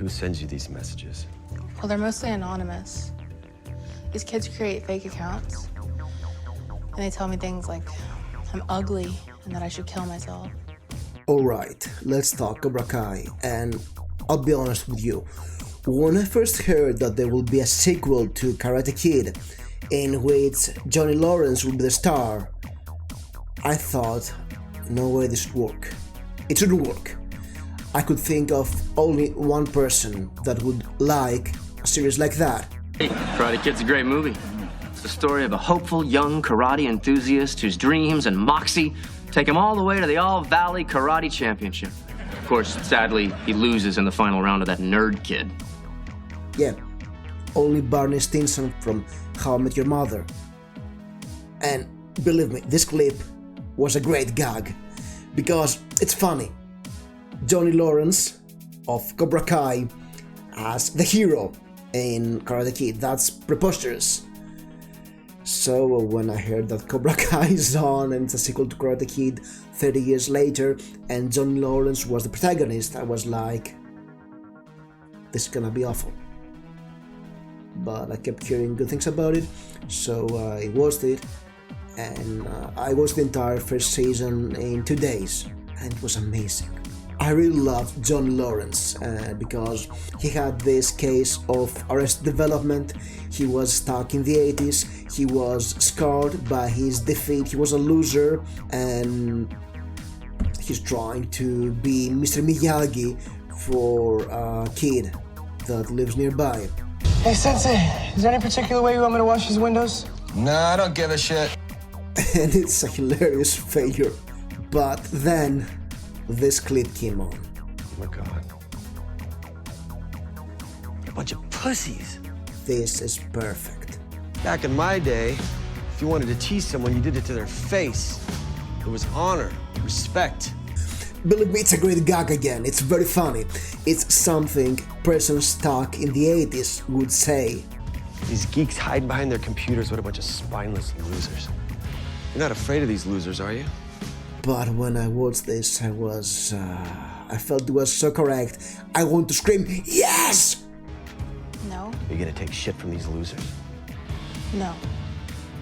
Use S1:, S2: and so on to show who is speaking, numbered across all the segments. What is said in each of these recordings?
S1: who sends you these messages?
S2: Well, they're mostly anonymous. These kids create fake accounts, and they tell me things like I'm ugly and that I should kill myself.
S3: Alright, let's talk Cobra Kai, and I'll be honest with you. When I first heard that there will be a sequel to Karate Kid, in which Johnny Lawrence will be the star, I thought, no way this should work. It shouldn't work. I could think of only one person that would like a series like that.
S4: Hey, Karate Kid's a great movie. It's the story of a hopeful young karate enthusiast whose dreams and moxie take him all the way to the All-Valley Karate Championship. Of course, sadly, he loses in the final round to that nerd kid.
S3: Yeah, only Barney Stinson from How I Met Your Mother. And believe me, this clip was a great gag, because it's funny. Johnny Lawrence of Cobra Kai as the hero in Karate Kid, that's preposterous. So when I heard that Cobra Kai is on and it's a sequel to Karate Kid 30 years later and Johnny Lawrence was the protagonist, I was like, this is gonna be awful. But I kept hearing good things about it, so I watched it, and I watched the entire first season in 2 days, and it was amazing. I really loved Johnny Lawrence because he had this case of Arrested Development. He was stuck in the 80s, he was scarred by his defeat, he was a loser, and he's trying to be Mr. Miyagi for a kid that lives nearby.
S5: Hey, Sensei, is there any particular way you want me to wash these windows?
S6: Nah, I don't give a shit.
S3: And it's a hilarious failure. But then, this clip came on.
S1: Oh my God.
S6: A bunch of pussies.
S3: This is perfect.
S6: Back in my day, if you wanted to tease someone, you did it to their face. It was honor, respect.
S3: Believe me, it's a great gag again, it's very funny. It's something person stuck in the 80s would say.
S6: These geeks hide behind their computers. What a bunch of spineless losers. You're not afraid of these losers, are you?
S3: But when I watched this, I felt it was so correct. I want to scream, yes!
S2: No,
S6: You're gonna take shit from these losers.
S2: no.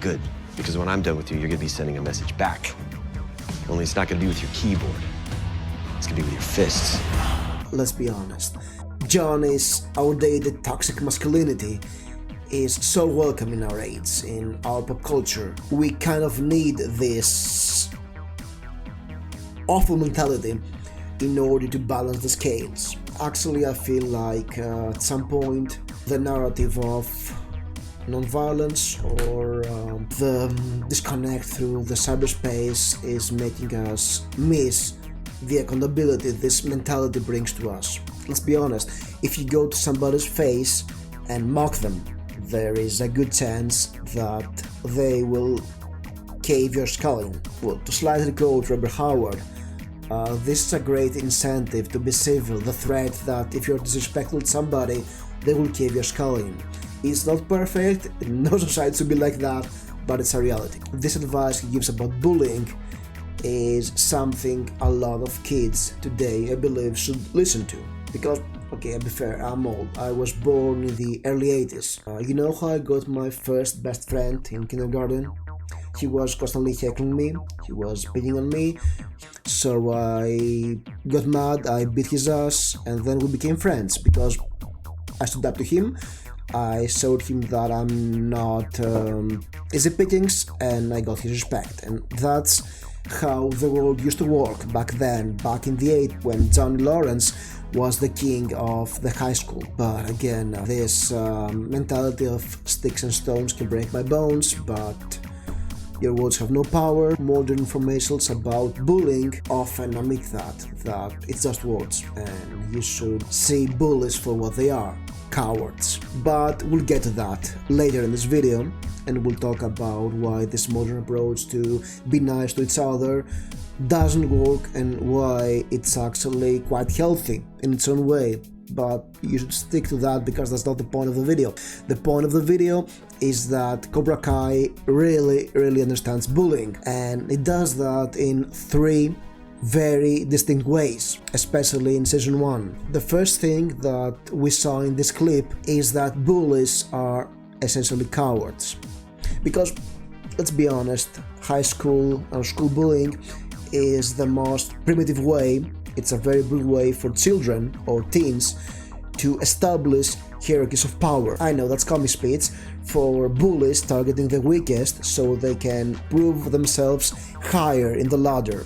S6: Good, because when I'm done with you, you're gonna be sending a message back. Only it's not gonna be with your keyboard. It's gonna be with your fists.
S3: Let's be honest. Johnny's outdated toxic masculinity is so welcome in our age, in our pop culture. We kind of need this awful mentality in order to balance the scales. Actually, I feel like at some point the narrative of non-violence or the disconnect through the cyberspace is making us miss the accountability this mentality brings to us. Let's be honest, if you go to somebody's face and mock them, there is a good chance that they will cave your skull in. Well, to slightly quote Robert Howard, this is a great incentive to be civil, the threat that if you're disrespectful to somebody, they will cave your skull in. It's not perfect, no society should be like that, but it's a reality. This advice he gives about bullying is something a lot of kids today, I believe, should listen to. Because, okay, I'll be fair, I'm old. I was born in the early 80s. You know how I got my first best friend in kindergarten? He was constantly heckling me, he was beating on me, so I got mad, I beat his ass, and then we became friends because I stood up to him, I showed him that I'm not easy pickings, and I got his respect. And that's how the world used to work back then, back in the 80s, when Johnny Lawrence was the king of the high school. But again, this mentality of sticks and stones can break my bones, but your words have no power. Modern informations about bullying often omit that it's just words, and you should see bullies for what they are, cowards. But we'll get to that later in this video, and we'll talk about why this modern approach to be nice to each other doesn't work and why it's actually quite healthy in its own way. But you should stick to that because that's not the point of the video. The point of the video is that Cobra Kai really understands bullying, and it does that in 3 very distinct ways, especially in season 1. The first thing that we saw in this clip is that bullies are essentially cowards. Because, let's be honest, high school or school bullying is the most primitive way, it's a very brutal way for children or teens to establish hierarchies of power. I know that's comic speech for bullies targeting the weakest so they can prove themselves higher in the ladder.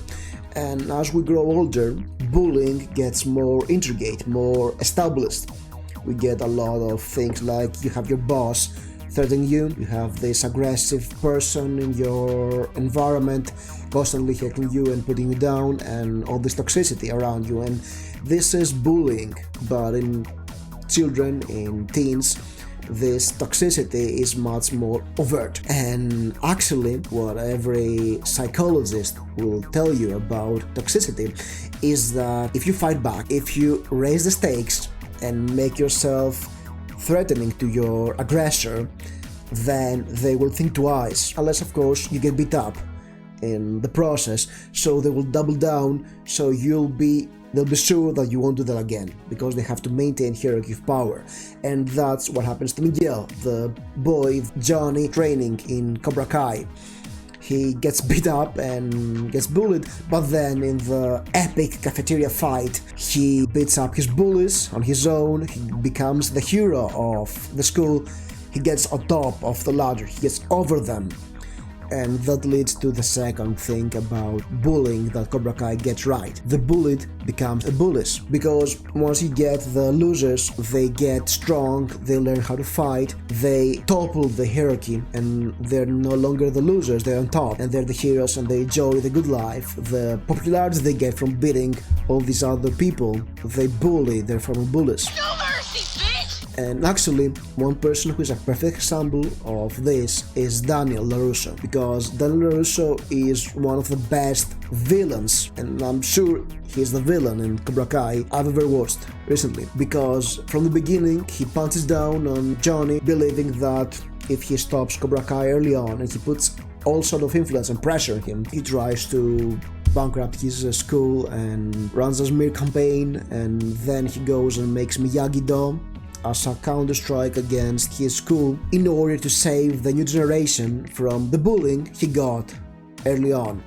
S3: And as we grow older, bullying gets more intricate, more established. We get a lot of things like you have your boss threatening you, you have this aggressive person in your environment constantly heckling you and putting you down, and all this toxicity around you, and this is bullying. But in children, in teens, this toxicity is much more overt. And actually, what every psychologist will tell you about toxicity is that if you fight back, if you raise the stakes and make yourself threatening to your aggressor, then they will think twice, unless of course you get beat up in the process, so they will double down, so they'll be sure that you won't do that again, because they have to maintain hierarchy of power. And that's what happens to Miguel, the boy Johnny training in Cobra Kai. He gets beat up and gets bullied, but then in the epic cafeteria fight, he beats up his bullies on his own, he becomes the hero of the school, he gets on top of the ladder, he gets over them. And that leads to the second thing about bullying that Cobra Kai gets right. The bullied becomes the bullies, because once you get the losers, they get strong, they learn how to fight, they topple the hierarchy, and they're no longer the losers, they're on top, and they're the heroes, and they enjoy the good life. The popularity they get from beating all these other people, they bully their former bullies.
S7: No mercy, bitch!
S3: And actually, one person who is a perfect example of this is Daniel LaRusso, because Daniel LaRusso is one of the best villains, and I'm sure he's the villain in Cobra Kai I've ever watched recently, because from the beginning he punches down on Johnny, believing that if he stops Cobra Kai early on and he puts all sort of influence and pressure on him, he tries to bankrupt his school and runs a smear campaign, and then he goes and makes Miyagi-Do as a counter-strike against his school in order to save the new generation from the bullying he got early on.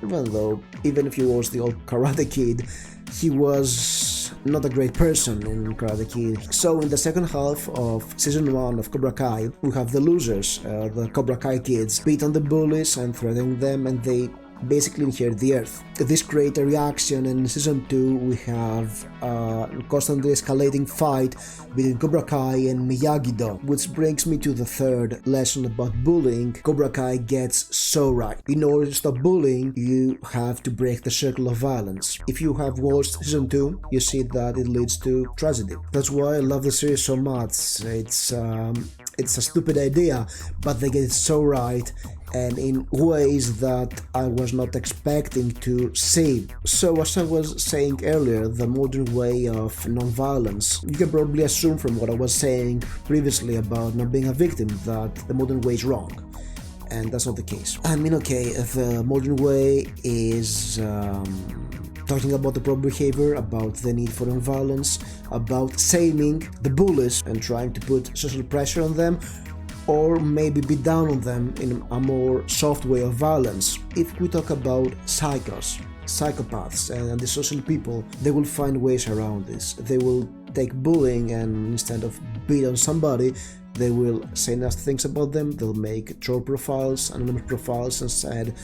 S3: Even if you watch the old Karate Kid, he was not a great person in Karate Kid. So in the second half of season 1 of Cobra Kai, we have the losers, the Cobra Kai kids, beat on the bullies and threatening them, and they basically inherit the earth. This creates a reaction, and in season 2 we have a constantly escalating fight between Cobra Kai and Miyagi-Do, which brings me to the third lesson about bullying. Cobra Kai gets so right. In order to stop bullying, you have to break the circle of violence. If you have watched season 2, you see that it leads to tragedy. That's why I love the series so much. It's a stupid idea, but they get it so right, and in ways that I was not expecting to see. So as I was saying earlier, the modern way of non-violence, you can probably assume from what I was saying previously about not being a victim that the modern way is wrong. And that's not the case. I mean, okay, the modern way is talking about the proper behavior, about the need for non-violence, about shaming the bullies and trying to put social pressure on them, or maybe beat down on them in a more soft way of violence. If we talk about psychopaths and antisocial people, they will find ways around this. They will take bullying, and instead of beat on somebody, they will say nasty things about them. They'll make troll profiles, anonymous profiles, and said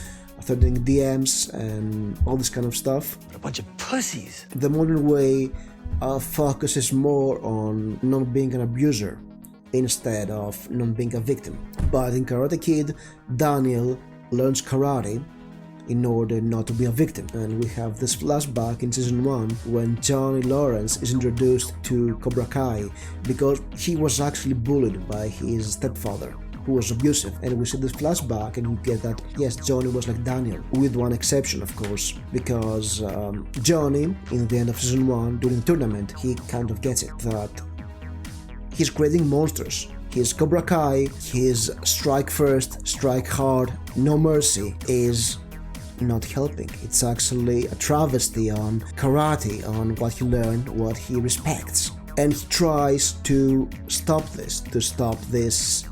S3: threatening DMs and all this kind of stuff.
S6: A bunch of pussies.
S3: The modern way focuses more on not being an abuser instead of not being a victim. But in Karate Kid, Daniel learns karate in order not to be a victim. And we have this flashback in season 1 when Johnny Lawrence is introduced to Cobra Kai because he was actually bullied by his stepfather, who was abusive. And we see this flashback and we get that, yes, Johnny was like Daniel, with one exception of course, because Johnny, in the end of season 1, during the tournament, he kind of gets it, that he's creating monsters. His Cobra Kai, his strike first, strike hard, no mercy, is not helping. It's actually a travesty on karate, on what he learned, what he respects. And he tries to stop this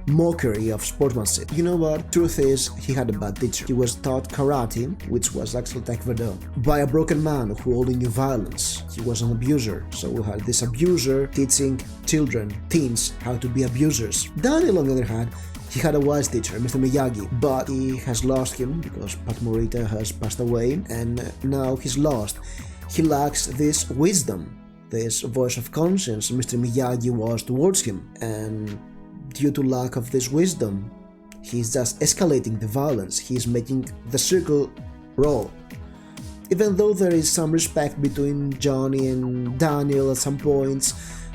S3: mockery of sportsmanship. You know what? Truth is, he had a bad teacher. He was taught karate, which was actually taekwondo, by a broken man who only knew violence. He was an abuser, so we had this abuser teaching children, teens, how to be abusers. Daniel, on the other hand, he had a wise teacher, Mr. Miyagi, but he has lost him because Pat Morita has passed away, and now he's lost. He lacks this wisdom, this voice of conscience Mr. Miyagi was towards him, and due to lack of this wisdom, he's just escalating the violence, he's making the circle roll. Even though there is some respect between Johnny and Daniel at some points,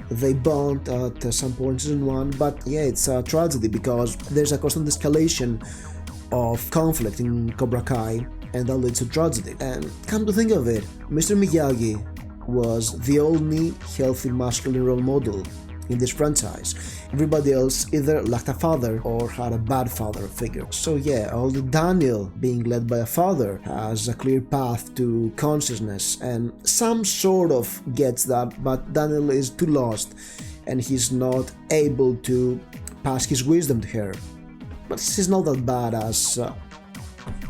S3: they bond at some points in one, but yeah, it's a tragedy because there's a constant escalation of conflict in Cobra Kai, and that leads to tragedy. And come to think of it, Mr. Miyagi was the only healthy masculine role model in this franchise. Everybody else either lacked a father or had a bad father figure. So yeah, although Daniel, being led by a father, has a clear path to consciousness and some sort of gets that, but Daniel is too lost and he's not able to pass his wisdom to her. But she's not that bad as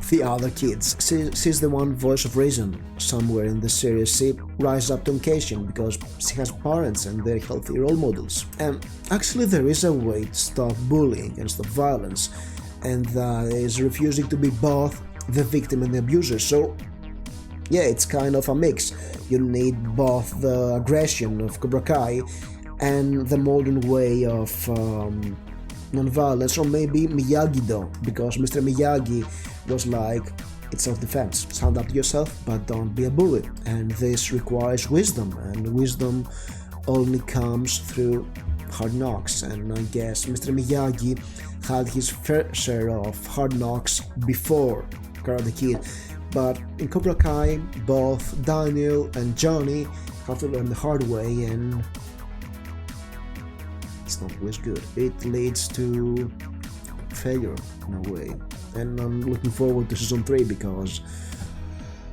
S3: the other kids. She's the one voice of reason somewhere in the series. She rises up to occasion because she has parents and they're healthy role models. And actually there is a way to stop bullying and stop violence, and that is refusing to be both the victim and the abuser. So yeah, it's kind of a mix. You need both the aggression of Cobra Kai and the modern way of non-violence, or maybe Miyagi-Do, because Mr. Miyagi was like, it's self-defense, stand up to yourself, but don't be a bully. And this requires wisdom, and wisdom only comes through hard knocks. And I guess Mr. Miyagi had his fair share of hard knocks before Karate Kid, but in Cobra Kai, both Daniel and Johnny have to learn the hard way, and it's not always good. It leads to failure in a way. And I'm looking forward to season 3 because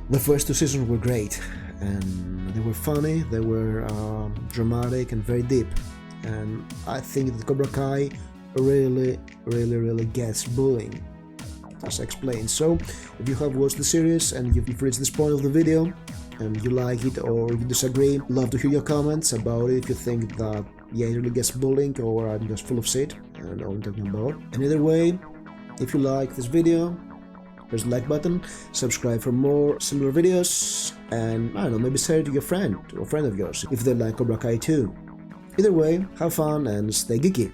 S3: the first 2 seasons were great and they were funny, they were dramatic and very deep. And I think that Cobra Kai really gets bullying, as I explained. So if you have watched the series and you've reached this point of the video and you like it or you disagree, love to hear your comments about it. If you think that yeah, it really gets bullying or I'm just full of shit, I don't know what I'm talking about. And either way, if you like this video, press the like button, subscribe for more similar videos, and I don't know, maybe share it to your friend, to a friend of yours, if they like Cobra Kai too. Either way, have fun and stay geeky.